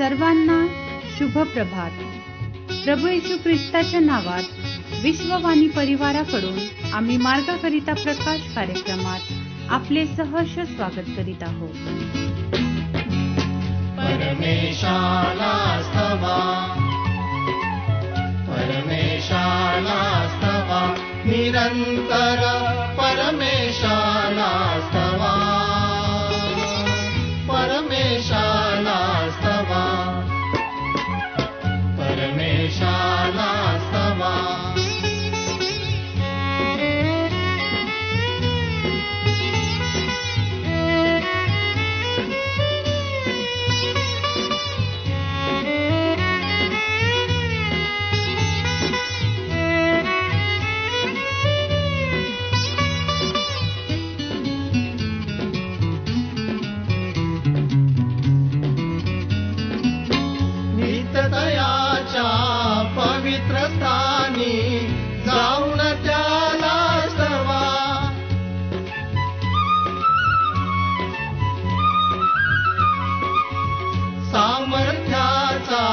सर्वांना शुभ प्रभात. प्रभू येशू ख्रिस्ताच्या नावात विश्ववाणी परिवाराकडून आम्ही मार्गाकरिता प्रकाश कार्यक्रमात आपले सहर्ष स्वागत करीत आहोत. परमेशाला स्तवा, परमेशाला स्तवा, निरंतर परमेशाला स्तवा, परमेशाला स्तवा, परमेशाला स्तवा. पवित्र स्थानी जाऊन त्याला स्तवा, सामर्थ्याचा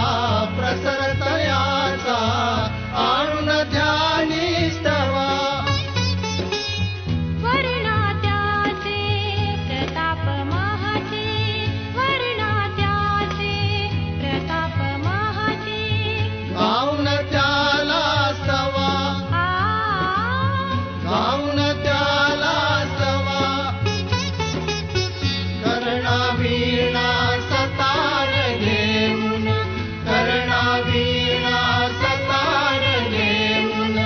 प्रसर तयाचा आणून ध्यानी स्तवा. वर्णात्याचे प्रताप महाचे, वर्णात्याचे प्रताप महाचे, गाऊन त्याला स्तवा, गाऊन त्याला स्तवा. कर्णावीणा सतार घेऊन, कर्णावीणा सतार घेऊन,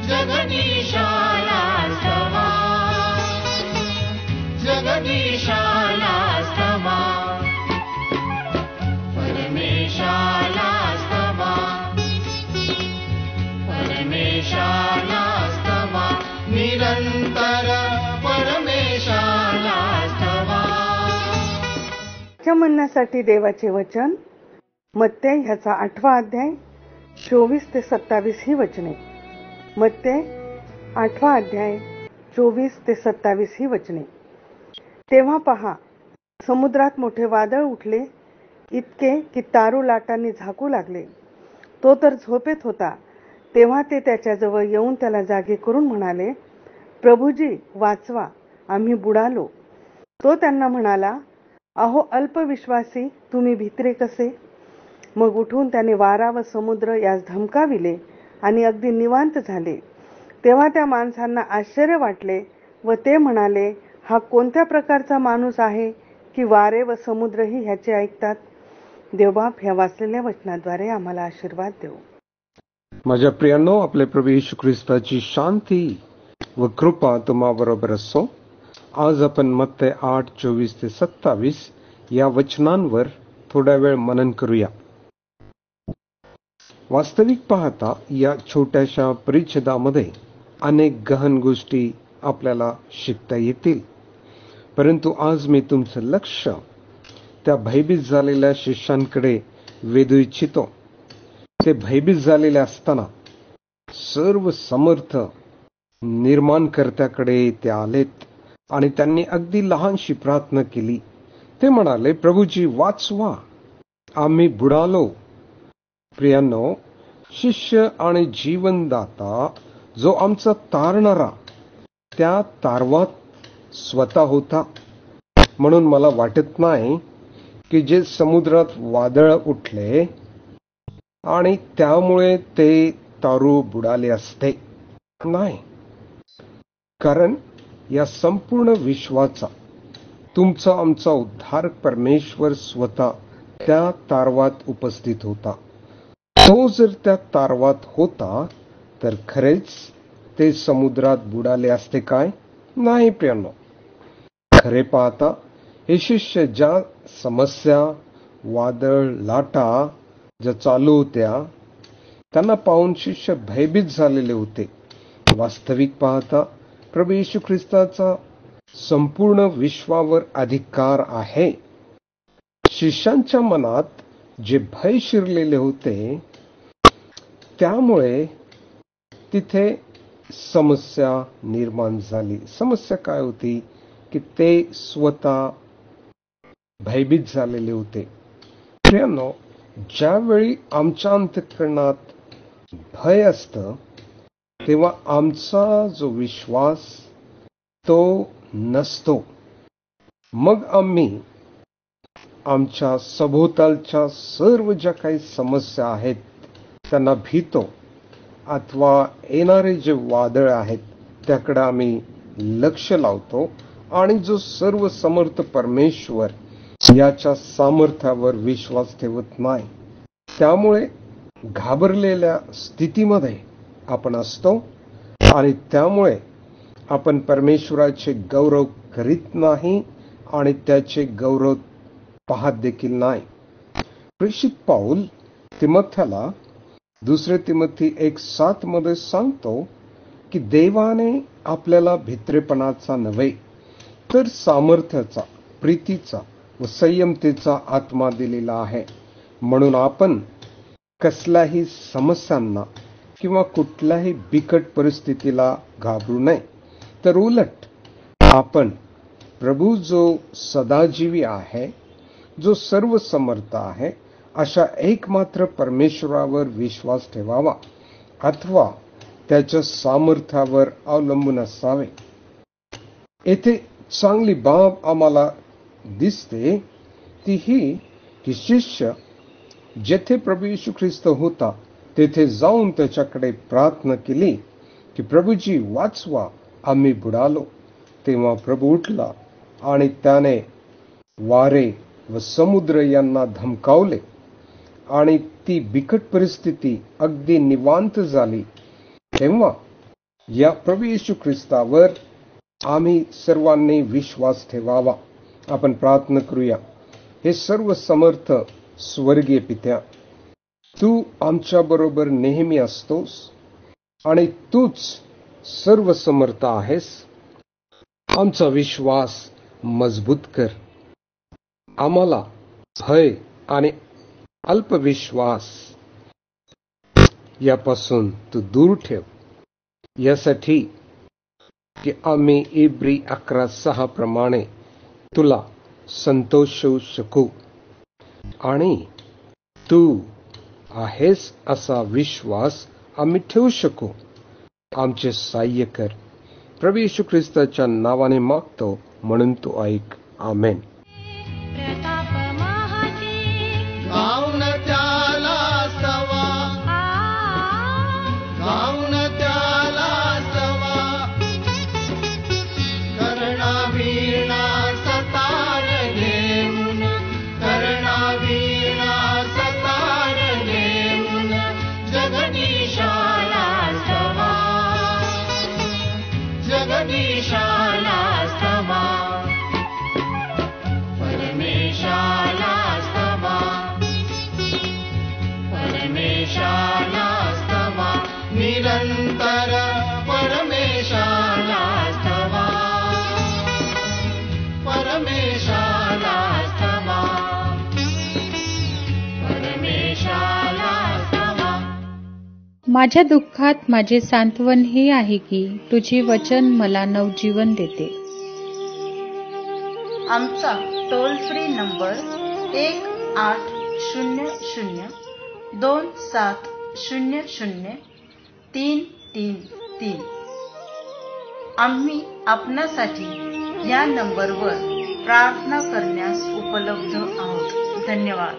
जगदीशाला स्तवा, जगदीशाला स्तवा, परमेशाला स्तवा, परमेशाला स्तवा, निरंतर परमेशाला स्तवा. च्या म्हणण्यासाठी देवाचे वचन मत्तेय ह्याचा 8वा अध्याय 24 ते 27 ही वचने. मत्तेय 8वा अध्याय 24 ते 27 ही वचने. तेव्हा पहा, समुद्रात मोठे वादळ उठले, इतके की तारू लाटांनी झाकू लागले. तो तर झोपेत होता. तेव्हा ते त्याच्याजवळ येऊन त्याला जागे करून म्हणाले, प्रभूजी वाचवा, आम्ही बुडालो. तो त्यांना म्हणाला, अहो अल्पविश्वासी, तुम्ही भित्रे कसे. मग उठून त्याने वारा व समुद्र यास धमकाविले आणि अगदी निवांत झाले. तेव्हा त्या माणसांना आश्चर्य वाटले व ते म्हणाले, हा कोणत्या प्रकारचा माणूस आहे की वारे व समुद्रही ह्याचे ऐकतात. देवबाप ह्या वाचलेल्या वचनाद्वारे आम्हाला आशीर्वाद देऊ. माझ्या प्रियांनो, आपले प्रभू येशू ख्रिस्ताची शांती व कृपा तुम्हाबरोबर असो. आज आपण मत्तेय 8:24 ते 27 या वचनांवर थोडा वेळ मनन करूया. वास्तविक पाहता या छोट्याशा परिच्छेदामध्ये अनेक गहन गोष्टी आपल्याला शिकता येतील. परंतु आज मी तुमचं लक्ष त्या भयभीत झालेल्या शिष्यांकडे वेधू इच्छितो. ते भयभीत झालेले असताना सर्व समर्थ निर्माणकर्त्याकडे ते आलेत आणि त्यांनी अगदी लहानशी प्रार्थना केली. ते म्हणाले, प्रभूजी वाचवा, आम्ही बुडालो. प्रियांनो, शिष्य आणि जीवनदाता जो आमचा तारणारा त्या तारवात स्वतः होता. म्हणून मला वाटत नाही की जे समुद्रात वादळ उठले आणि त्यामुळे ते तारू बुडाले असते. नाही, कारण या संपूर्ण विश्वाचा तुमचा आमचा उद्धारक परमेश्वर स्वतः त्या तारवात उपस्थित होता. तो जर त्या तारवात होता तर खरेच ते समुद्रात बुडाले असते काय? नाही प्रियांनो. खरे पाहता हे शिष्य ज्या समस्या, वादळ, लाटा ज्या चालू होत्या त्यांना पाहून शिष्य भयभीत झालेले होते. वास्तविक पाहता प्रभू येशू ख्रिस्ताचा संपूर्ण विश्वावर अधिकार आहे. शिष्यांच्या मनात जे भय शिरलेले होते त्यामुळे तिथे समस्या निर्माण झाली. समस्या काय होती की ते स्वतः भयभीत झालेले होते. प्रियांनो, ज्यावेळी आमच्या अंतःकरणात भय असतं तेव्हा आमचा जो विश्वास तो नसतो. मग आम्ही आमच्या सभोवतालच्या सर्व ज्या काही समस्या आहेत त्यांना भीतो, अथवा येणारे जे वादळ आहेत त्याकडे आम्ही लक्ष लावतो आणि जो सर्व समर्थ परमेश्वर याच्या सामर्थ्यावर विश्वास ठेवत नाही. त्यामुळे घाबरलेल्या स्थितीमध्ये आपण असतो आणि त्यामुळे आपण परमेश्वराचे गौरव करीत नाही आणि त्याचे गौरव पाहत देखील नाही. प्रेषित पाऊल तिमोथेला 2 तिमोथी 1:7 मध्ये सांगतो की देवाने आपल्याला भित्रेपणाचा नव्हे तर सामर्थ्याचा, प्रीतीचा व संयमतेचा आत्मा दिलेला आहे. म्हणून आपण कसल्याही समस्यांना किंवा कुठल्याही बिकट परिस्थितीला घाबरू नये, तर उलट आपण प्रभू जो सदाजीवी आहे, जो सर्व समर्थ आहे, अशा एकमात्र परमेश्वरावर विश्वास ठेवावा अथवा त्याच्या सामर्थ्यावर अवलंबून असावे. येथे चांगली बाब आम्हाला दिसते ती ही की शिष्य जेथे प्रभू येशू ख्रिस्त होता तेथे जाऊन त्याच्याकडे प्रार्थना केली की प्रभूजी वाचवा, आम्ही बुडालो. तेव्हा प्रभू उठला आणि त्याने वारे व समुद्र यांना धमकावले आणि ती बिकट परिस्थिती अगदी निवांत झाली. तेव्हा या प्रभू येशू ख्रिस्तावर आम्ही सर्वांनी विश्वास ठेवावा. आपण प्रार्थना करूया. हे सर्व समर्थ स्वर्गीय पित्या, तू आमच्या बरोबर नेहमी असतोस आणि तूच सर्व समर्थ आहेस. आमचा विश्वास मजबूत कर. आम्हाला भय आणि अल्पविश्वास यापासून तू दूर ठेव, यासाठी की आम्ही इब्री 11:6 प्रमाणे तुला संतोषू शकू आणि तू आहेस असा विश्वास आम्ही ठेवू शकू. आमचे सहाय्य कर. प्रभू येशू ख्रिस्ताच्या नावाने मागतो म्हणून तू ऐक. आमेन. प्रताप महाती गाऊन त्याला स्तवा, गाऊन त्याला स्तवा, कर्णावीणा सतार घेऊन, कर्णावीणा सतार घेऊन, जगदीशाला स्तवा, जगदीशाला स्तवा, परमेशाला स्तवा, परमेशाला स्तवा, निरंतर परमेशाला स्तवा, परमेशाला स्तवा, परमेशाला स्तवा. माझ्या दुःखात माझे सांत्वन हे आहे की तुझे वचन मला नवजीवन देते. आमचा टोल फ्री नंबर 1-800-2700-333. आम्ही आपणासाठी या नंबरवर प्रार्थना करण्यास उपलब्ध आहोत. धन्यवाद.